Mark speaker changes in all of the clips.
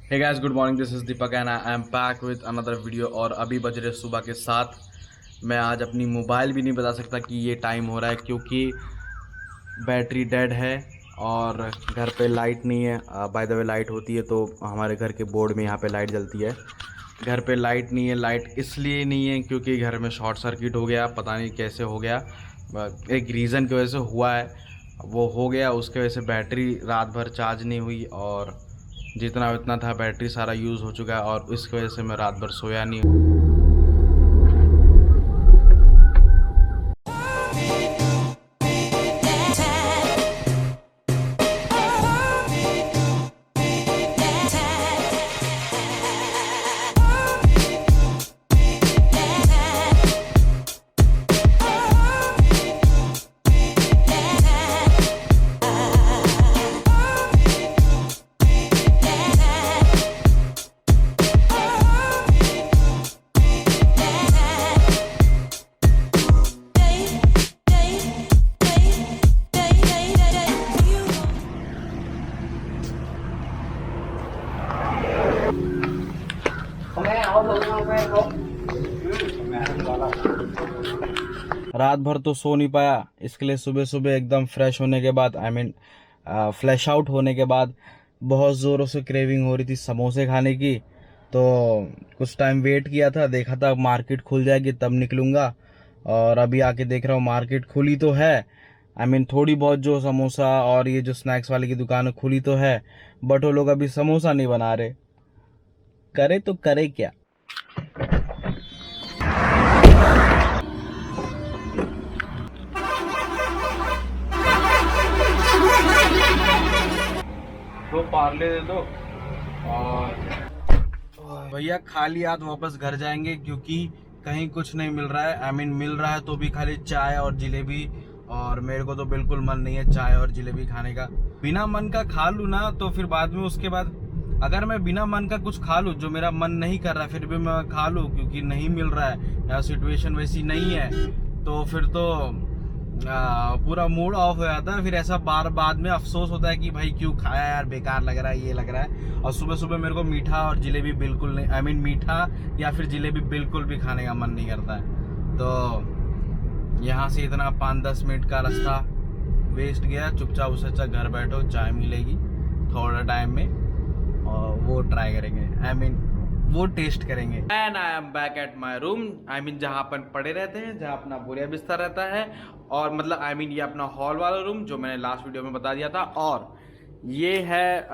Speaker 1: Hey guys, good morning. This is Deepak and I am back with another video. और अभी बज रहे सुबह के 7। मैं आज अपनी मोबाइल भी नहीं बता सकता कि ये टाइम हो रहा है, क्योंकि बैटरी डेड है और घर पे लाइट नहीं है। बाय द वे, लाइट होती है तो हमारे घर के बोर्ड में यहाँ पे लाइट जलती है। घर पे लाइट नहीं है। लाइट इसलिए नहीं है क्योंकि घर में शॉर्ट सर्किट हो गया, पता नहीं कैसे हो गया। एक रीज़न की वजह से हुआ है, वो हो गया। उसके वजह से बैटरी रात भर चार्ज नहीं हुई और जितना उतना था बैटरी सारा यूज़ हो चुका है, और इसकी वजह से मैं रात भर सोया नहीं। रात भर तो सो नहीं पाया, इसके लिए सुबह सुबह एकदम फ्रेश होने के बाद, फ्लैश आउट होने के बाद बहुत ज़ोरों से क्रेविंग हो रही थी समोसे खाने की। तो कुछ टाइम वेट किया था, देखा था मार्केट खुल जाएगी तब निकलूँगा। और अभी आके देख रहा हूँ मार्केट खुली तो है। थोड़ी बहुत जो समोसा और ये जो स्नैक्स वाले की दुकान खुली तो है, बट वो लोग अभी समोसा नहीं बना रहे। करे तो करे क्या। दो पार्ले दे दो। और भैया खाली हाथ वापस घर जाएंगे, क्योंकि कहीं कुछ नहीं मिल रहा है। मिल रहा है तो भी खाली चाय और जलेबी, और मेरे को तो बिल्कुल मन नहीं है चाय और जलेबी खाने का। बिना मन का खा लूँ ना तो फिर बाद में, उसके बाद अगर मैं बिना मन का कुछ खा लूँ जो मेरा मन नहीं कर रहा, फिर भी मैं खा लूँ क्योंकि नहीं मिल रहा है या सिचुएशन वैसी नहीं है, तो फिर तो पूरा मूड ऑफ हो जाता है। फिर ऐसा बार बाद में अफसोस होता है कि भाई क्यों खाया यार, बेकार लग रहा है, ये लग रहा है। और सुबह सुबह मेरे को मीठा और जलेबी बिल्कुल नहीं, मीठा या फिर जलेबी बिल्कुल भी खाने का मन नहीं करता है। तो यहाँ से इतना 5-10 मिनट का रास्ता वेस्ट गया। चुपचाप उससे अच्छा घर बैठो, चाय मिलेगी थोड़ा टाइम में और वो ट्राई करेंगे, वो टेस्ट करेंगे। And I am back at my room. जहाँ अपन पड़े रहते हैं, जहाँ अपना बोरिया बिस्तर रहता है, और मतलब ये अपना हॉल वाला रूम जो मैंने लास्ट वीडियो में बता दिया था। और ये है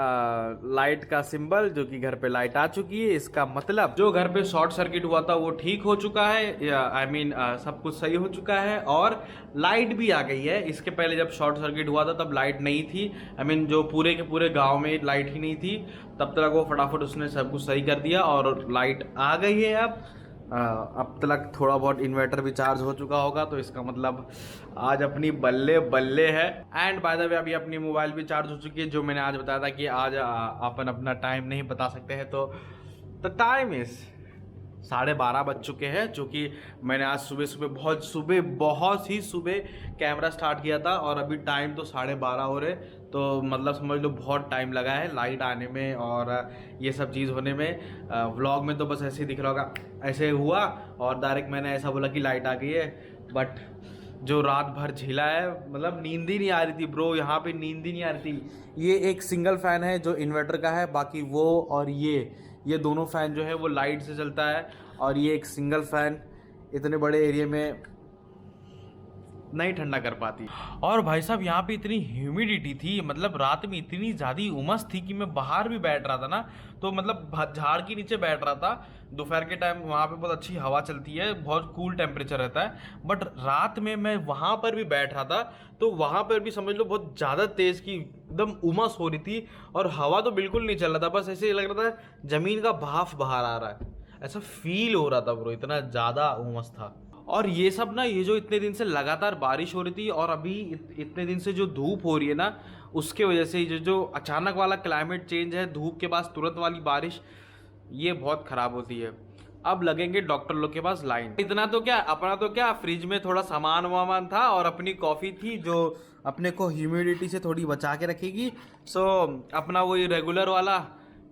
Speaker 1: लाइट का सिंबल, जो कि घर पे लाइट आ चुकी है। इसका मतलब जो घर पे शॉर्ट सर्किट हुआ था वो ठीक हो चुका है, सब कुछ सही हो चुका है और लाइट भी आ गई है। इसके पहले जब शॉर्ट सर्किट हुआ था तब लाइट नहीं थी। जो पूरे के पूरे गांव में लाइट ही नहीं थी, तब तक वो फटाफट उसने सब कुछ सही कर दिया और लाइट आ गई है। अब तक थोड़ा बहुत इन्वर्टर भी चार्ज हो चुका होगा, तो इसका मतलब आज अपनी बल्ले बल्ले है। एंड बाय द वे, अभी अपनी मोबाइल भी चार्ज हो चुकी है। जो मैंने आज बताया था कि आज अपन अपना टाइम नहीं बता सकते हैं, तो द टाइम इज 12:30 बज चुके हैं। जो कि मैंने आज सुबह बहुत ही सुबह कैमरा स्टार्ट किया था, और अभी टाइम तो 12:30 हो रहे। तो मतलब समझ लो बहुत टाइम लगा है लाइट आने में और ये सब चीज़ होने में। व्लॉग में तो बस ऐसे ही दिख रहा होगा, ऐसे हुआ और डायरेक्ट मैंने ऐसा बोला कि लाइट आ गई है। बट जो रात भर झेला है, मतलब नींद ही नहीं आ रही थी ब्रो, यहाँ पे नींद ही नहीं आ रही थी। ये एक सिंगल फ़ैन है जो इन्वर्टर का है, बाकी वो और ये दोनों फ़ैन जो है वो लाइट से चलता है, और ये एक सिंगल फ़ैन इतने बड़े एरिया में नहीं ठंडा कर पाती। और भाई साहब यहाँ पे इतनी ह्यूमिडिटी थी, मतलब रात में इतनी ज़्यादा उमस थी कि मैं बाहर भी बैठ रहा था ना, तो मतलब झाड़ के नीचे बैठ रहा था। दोपहर के टाइम वहाँ पे बहुत अच्छी हवा चलती है, बहुत कूल टेम्परेचर रहता है। बट रात में मैं वहाँ पर भी बैठ रहा था, तो वहाँ पर भी समझ लो बहुत ज़्यादा तेज़ की एकदम उमस हो रही थी, और हवा तो बिल्कुल नहीं चल रहा था, बस ऐसे लग रहा था ज़मीन का भाप बाहर आ रहा है, ऐसा फील हो रहा था ब्रो, इतना ज़्यादा उमस था। और ये सब ना, ये जो इतने दिन से लगातार बारिश हो रही थी और अभी इतने दिन से जो धूप हो रही है ना, उसके वजह से जो अचानक वाला क्लाइमेट चेंज है, धूप के पास तुरंत वाली बारिश, ये बहुत ख़राब होती है। अब लगेंगे डॉक्टर लोग के पास लाइन। इतना तो क्या, अपना तो क्या, फ्रिज में थोड़ा सामान वामान था और अपनी कॉफ़ी थी जो अपने को ह्यूमिडिटी से थोड़ी बचा के रखेगी। सो अपना वही रेगुलर वाला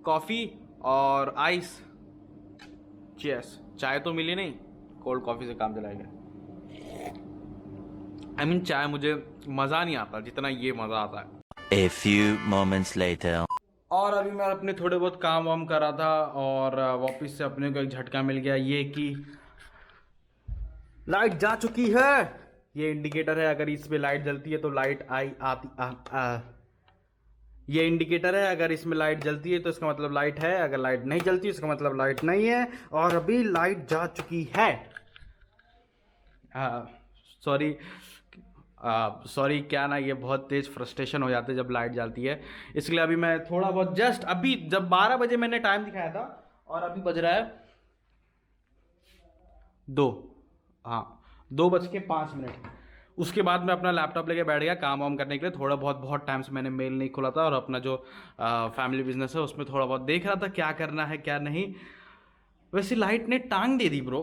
Speaker 1: कॉफ़ी और आइस। चीयर्स। चाय तो मिली नहीं, कोल्ड कॉफ़ी से काम चलाएगा। I mean, चाय मुझे मज़ा नहीं आता जितना ये मज़ा आता है।
Speaker 2: A few moments later.
Speaker 1: और अभी मैं अपने थोड़े बहुत काम वाम कर रहा था और वापस से अपने को एक झटका मिल गया, ये कि लाइट जा चुकी है। ये इंडिकेटर है, अगर इसमें लाइट जलती है तो लाइट ये इंडिकेटर है, अगर इसमें लाइट जलती है तो इसका मतलब लाइट है, अगर लाइट नहीं जलती है इसका मतलब लाइट नहीं है। और अभी लाइट जा चुकी है। सॉरी क्या ना, ये बहुत तेज़ फ्रस्ट्रेशन हो जाते है जब लाइट जलती है, इसलिए अभी मैं थोड़ा बहुत जस्ट अभी, जब 12 बजे मैंने टाइम दिखाया था और अभी बज रहा है 2:05। उसके बाद मैं अपना लैपटॉप लेके बैठ गया काम वाम करने के लिए। थोड़ा बहुत टाइम से मैंने मेल नहीं खोला था और अपना जो फैमिली बिजनेस है उसमें थोड़ा बहुत देख रहा था क्या करना है क्या नहीं। वैसे लाइट ने टांग दे दी ब्रो,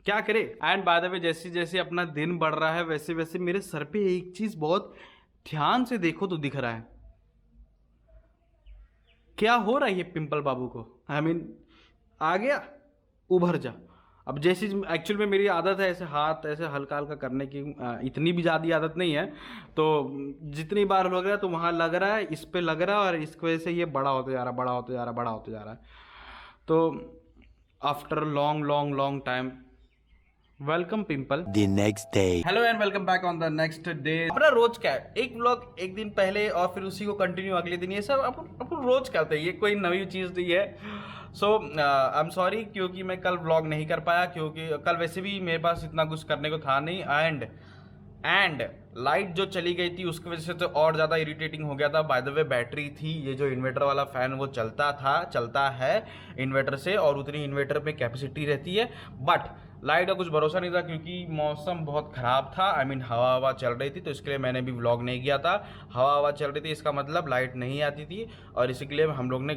Speaker 1: क्या करे। एंड बाय द वे, जैसे जैसे अपना दिन बढ़ रहा है वैसे वैसे मेरे सर पे एक चीज बहुत ध्यान से देखो तो दिख रहा है। क्या हो रहा है ये पिंपल बाबू को? आई मीन आ गया, उभर जा। अब जैसी एक्चुअल में मेरी आदत है ऐसे हाथ ऐसे हल्का हल्का करने की, इतनी भी ज़्यादा आदत नहीं है, तो जितनी बार लग रहा है तो वहाँ लग रहा है, इस पे लग रहा है और इसकी वजह से ये बड़ा होते जा रहा है, बड़ा होते जा रहा है, बड़ा होते जा रहा है। तो after long time, welcome pimple.
Speaker 2: The next day.
Speaker 1: Hello and welcome back on the next day. अपना रोज क्या है, एक व्लॉग एक दिन पहले और फिर उसी को कंटिन्यू अगले दिन, ये सब अपन रोज करते हैं, ये कोई नई चीज़ नहीं है। सो आई एम सॉरी क्योंकि मैं कल व्लॉग नहीं कर पाया, क्योंकि कल वैसे भी मेरे पास इतना कुछ करने को था नहीं। एंड लाइट जो चली गई थी उसकी वजह से तो और ज़्यादा इरिटेटिंग हो गया था। बाय द वे बैटरी थी, ये जो इन्वर्टर वाला फ़ैन वो चलता है इन्वर्टर से, और उतनी इन्वर्टर में कैपेसिटी रहती है। बट लाइट का कुछ भरोसा नहीं था क्योंकि मौसम बहुत ख़राब था। आई मीन हवा चल रही थी, तो इसके लिए मैंने भी व्लॉग नहीं किया था। हवा चल रही थी, इसका मतलब लाइट नहीं आती थी, और इसी के लिए हम लोग ने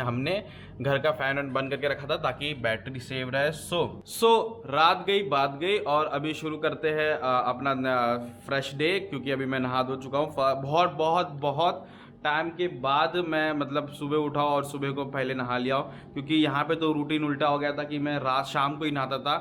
Speaker 1: हमने घर का फ़ैन बंद करके रखा था ताकि बैटरी सेव रहे। सो रात गई बात गई, और अभी शुरू करते हैं अपना फ्रेश डे, क्योंकि अभी मैं नहा धो चुका हूँ। बहुत टाइम के बाद मैं मतलब सुबह उठा और सुबह को पहले नहा लिया हूँ, क्योंकि यहाँ पे तो रूटीन उल्टा हो गया था कि मैं शाम को ही नहाता था,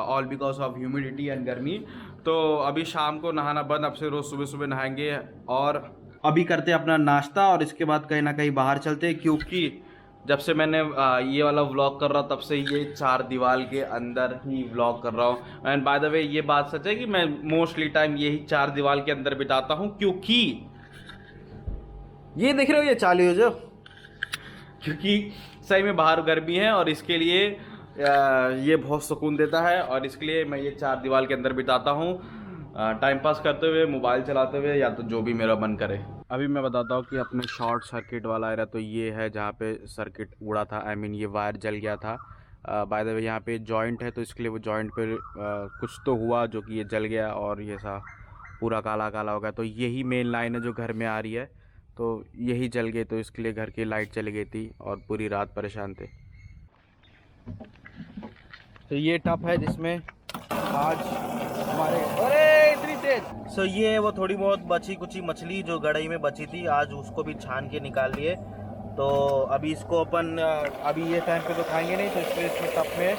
Speaker 1: all because of humidity and गर्मी। तो अभी शाम को नहाना बंद, अब से रोज़ सुबह नहाएंगे। और अभी करते अपना नाश्ता और इसके बाद कहीं ना कहीं बाहर चलते, क्योंकि जब से मैंने ये वाला व्लॉग कर रहा तब से ये 4 दीवार के अंदर ही व्लॉग कर रहा हूँ। एंड बाय द वे ये बात सच है कि मैं मोस्टली टाइम यही 4 दीवार के अंदर बिताता हूँ, क्योंकि ये देख रहे हो ये चालू हो जो, क्योंकि सही में बाहर गर्मी है और इसके लिए ये बहुत सुकून देता है, और इसके लिए मैं ये 4 दीवार के अंदर बिताता हूँ, टाइम पास करते हुए, मोबाइल चलाते हुए, या तो जो भी मेरा मन करे। अभी मैं बताता हूँ कि अपने शॉर्ट सर्किट वाला एरिया तो ये है जहाँ पे सर्किट उड़ा था, आई मीन ये वायर जल गया था। बाय द वे यहाँ पे जॉइंट है, तो इसके लिए वो जॉइंट पे कुछ तो हुआ जो कि ये जल गया और ये सा पूरा काला काला हो गया। तो यही मेन लाइन है जो घर में आ रही है, तो यही जल गई, तो इसके लिए घर की लाइट चली गई थी और पूरी रात परेशान थे। तो ये टप है जिसमें आज हमारे, अरे इतनी तेज। सो ये वो थोड़ी बहुत बची कुची मछली जो गड़ई में बची थी, आज उसको भी छान के निकाल लिए। तो अभी इसको अपन अभी ये टाइम पे तो खाएंगे नहीं, तो इसलिए इसमें टप में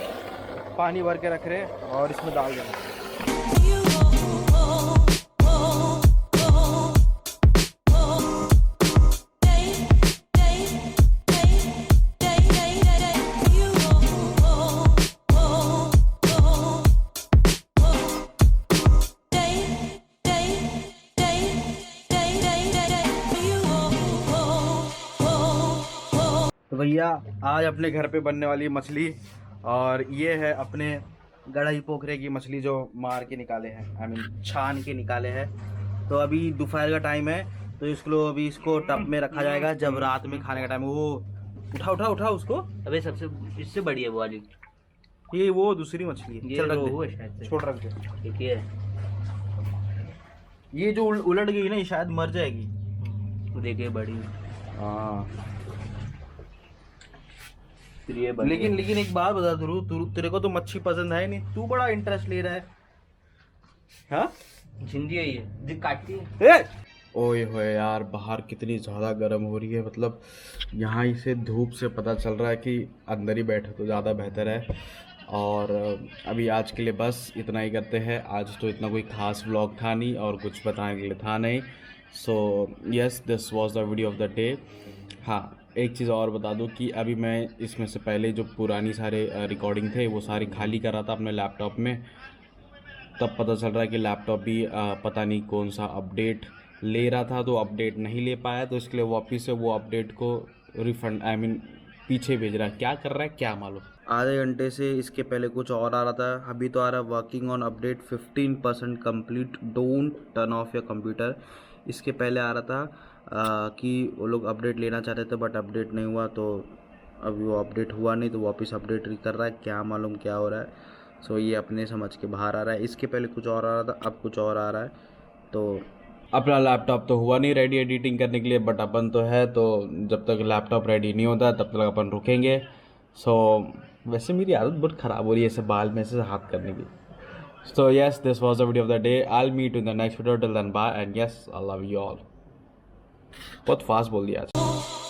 Speaker 1: पानी भर के रख रहे और इसमें डाल देंगे। तो भैया आज अपने घर पे बनने वाली मछली, और ये है अपने गड़ई पोखरे की मछली जो मार के निकाले हैं, आई मीन छान के निकाले हैं। तो अभी दोपहर का टाइम है, तो इसको टब में रखा जाएगा जब रात में खाने का टाइम। वो उठा उसको।
Speaker 3: अबे सबसे इससे बड़ी है वो वाली,
Speaker 1: ये वो दूसरी मछली है,
Speaker 3: ये रोहू है शायद से।
Speaker 1: छोड़ रख दे।
Speaker 3: एक है
Speaker 1: ये जो उलट गई ना, ये शायद मर जाएगी।
Speaker 3: वो देखिए बड़ी।
Speaker 1: हाँ
Speaker 3: लेकिन
Speaker 1: लेकिन एक बात बता तू, तेरे को तो मच्छी पसंद है नहीं, तू बड़ा इंटरेस्ट ले रहा है। हाँ
Speaker 3: झिंगी है ये, जो काटती है।
Speaker 1: ओए होए यार, बाहर कितनी ज़्यादा गर्म हो रही है। मतलब यहाँ इसे धूप से पता चल रहा है कि अंदर ही बैठे तो ज़्यादा बेहतर है। और अभी आज के लिए बस इतना ही करते हैं। आज तो इतना कोई ख़ास व्लॉग था नहीं और कुछ बताने के लिए था नहीं। सो yes, this was the video of the day. हाँ, एक चीज़ और बता दूं कि अभी मैं इसमें से पहले जो पुरानी सारे रिकॉर्डिंग थे वो सारी खाली कर रहा था अपने लैपटॉप में। तब पता चल रहा है कि लैपटॉप भी पता नहीं कौन सा अपडेट ले रहा था, तो अपडेट नहीं ले पाया, तो इसके लिए वापस से वो अपडेट को रिफंड पीछे भेज रहा है। क्या कर रहा है क्या मालूम। आधे घंटे से इसके पहले कुछ और आ रहा था, अभी तो आ रहा है working on update 15% complete, don't turn off your computer. इसके पहले आ रहा था कि वो लोग अपडेट लेना चाहते थे बट अपडेट नहीं हुआ, तो अभी वो अपडेट हुआ नहीं तो वापस अपडेट कर रहा है। क्या मालूम क्या हो रहा है। सो ये अपने समझ के बाहर आ रहा है। इसके पहले कुछ और आ रहा था, अब कुछ और आ रहा है। तो अपना लैपटॉप तो हुआ नहीं रेडी एडिटिंग करने के लिए, बट अपन तो है, तो जब तक लैपटॉप रेडी नहीं होता तब तक अपन रुकेंगे। सो वैसे मेरी आदत बहुत ख़राब हो रही है ऐसे बाल में से हाथ करने की। So yes, this was the video of the day. I will meet in the next video. Till then bye and yes, I love you all. बहुत फास्ट बोल दिया आज।